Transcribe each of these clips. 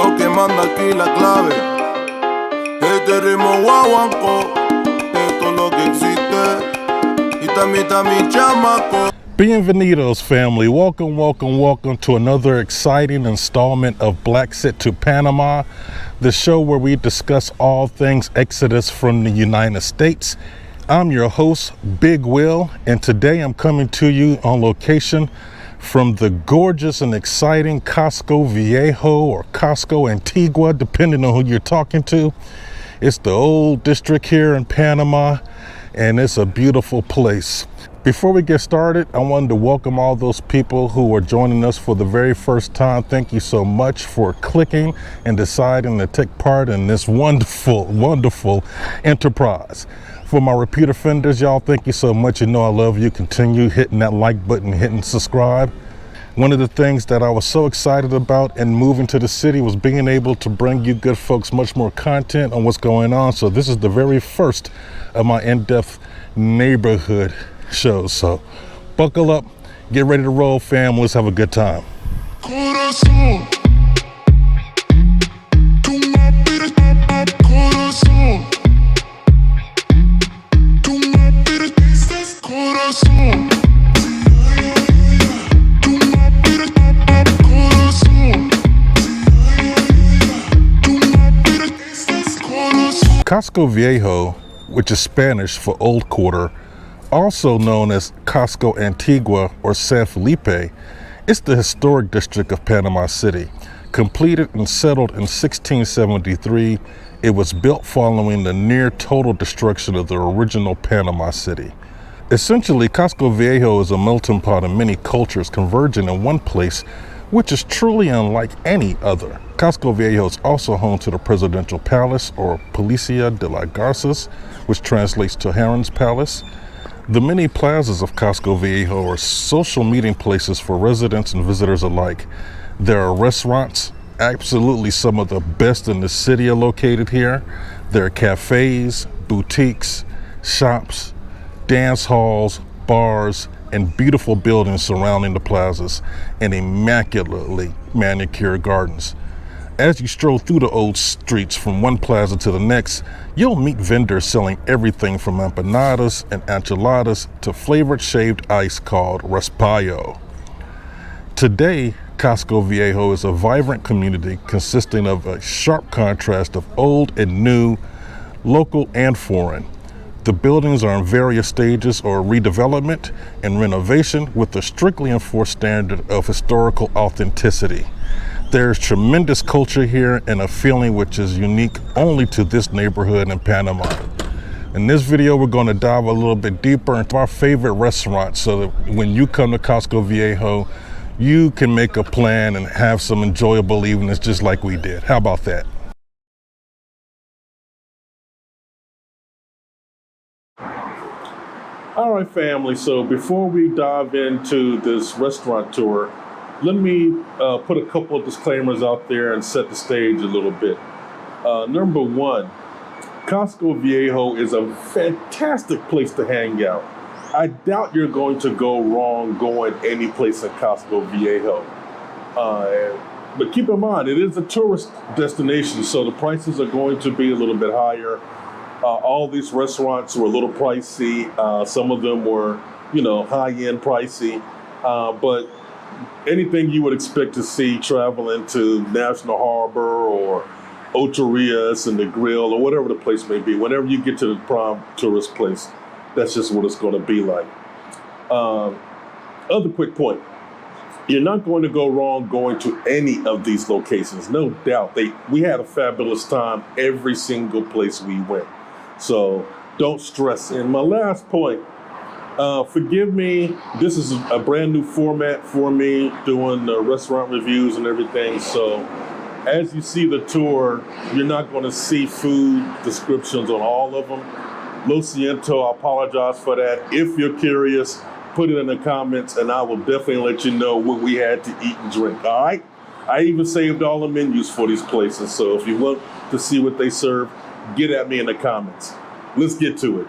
Lo que manda aquí la clave. Este ritmo guaguanco. Esto es lo que existe. Y también chamaco. Bienvenidos, family. Welcome to another exciting installment of Black Sit to Panama, the show where we discuss all things Exodus from the United States. I'm your host, Big Will, and today I'm coming to you on location from the gorgeous and exciting Casco Viejo or Casco Antigua, depending on who you're talking to. It's the old district here in Panama, and it's a beautiful place. Before we get started, I wanted to welcome all those people who are joining us for the very first time. Thank you so much for clicking and deciding to take part in this wonderful enterprise. For my repeat offenders, y'all, thank you so much. You know I love you. Continue hitting that like button, hitting subscribe. One of the things that I was so excited about in moving to the city was being able to bring you good folks much more content on what's going on. So this is the very first of my in-depth neighborhood shows. So buckle up, get ready to roll, fam. Let's have a good time. Corazón. Casco Viejo, which is Spanish for Old Quarter, also known as Casco Antigua or San Felipe, is the historic district of Panama City. Completed and settled in 1673, it was built following the near total destruction of the original Panama City. Essentially, Casco Viejo is a melting pot of many cultures converging in one place, which is truly unlike any other. Casco Viejo is also home to the Presidential Palace, or Palacio de las Garzas, which translates to Heron's Palace. The many plazas of Casco Viejo are social meeting places for residents and visitors alike. There are restaurants, absolutely some of the best in the city are located here. There are cafes, boutiques, shops, dance halls, bars, and beautiful buildings surrounding the plazas and immaculately manicured gardens. As you stroll through the old streets from one plaza to the next, you'll meet vendors selling everything from empanadas and enchiladas to flavored shaved ice called raspallo. Today, Casco Viejo is a vibrant community consisting of a sharp contrast of old and new, local and foreign. The buildings are in various stages or redevelopment and renovation with a strictly enforced standard of historical authenticity. There's tremendous culture here and a feeling which is unique only to this neighborhood in Panama. In this video, we're going to dive a little bit deeper into our favorite restaurants so that when you come to Casco Viejo, you can make a plan and have some enjoyable evenings just like we did. How about that? All right, family, so before we dive into this restaurant tour, let me put a couple of disclaimers out there and set the stage a little bit. Number one, Casco Viejo is a fantastic place to hang out. I doubt you're going to go wrong going any place in Casco Viejo. But keep in mind, it is a tourist destination, so the prices are going to be a little bit higher. All these restaurants were a little pricey. Some of them were, high-end pricey. But anything you would expect to see traveling to National Harbor or Ocho Rios and the Grill or whatever the place may be, whenever you get to the prime tourist place, that's just what it's going to be like. Other quick point. You're not going to go wrong going to any of these locations, no doubt. We had a fabulous time every single place we went. So don't stress. And my last point, forgive me, this is a brand new format for me, doing restaurant reviews and everything. So as you see the tour, you're not going to see food descriptions on all of them. Lo siento, I apologize for that. If you're curious, put it in the comments and I will definitely let you know what we had to eat and drink, all right? I even saved all the menus for these places. So if you want to see what they serve, get at me in the comments. Let's get to it.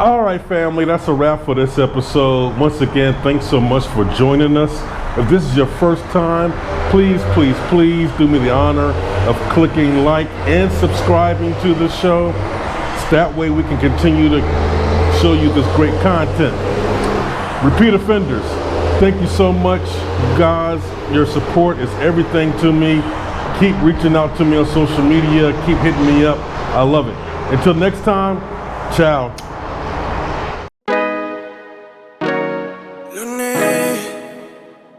All right, family, that's a wrap for this episode. Once again, thanks so much for joining us. If this is your first time, please do me the honor of clicking like and subscribing to the show. So that way we can continue to show you this great content. Repeat offenders, thank you so much. You guys, your support is everything to me. Keep reaching out to me on social media. Keep hitting me up. I love it. Until next time, ciao.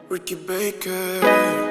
Ricky Baker.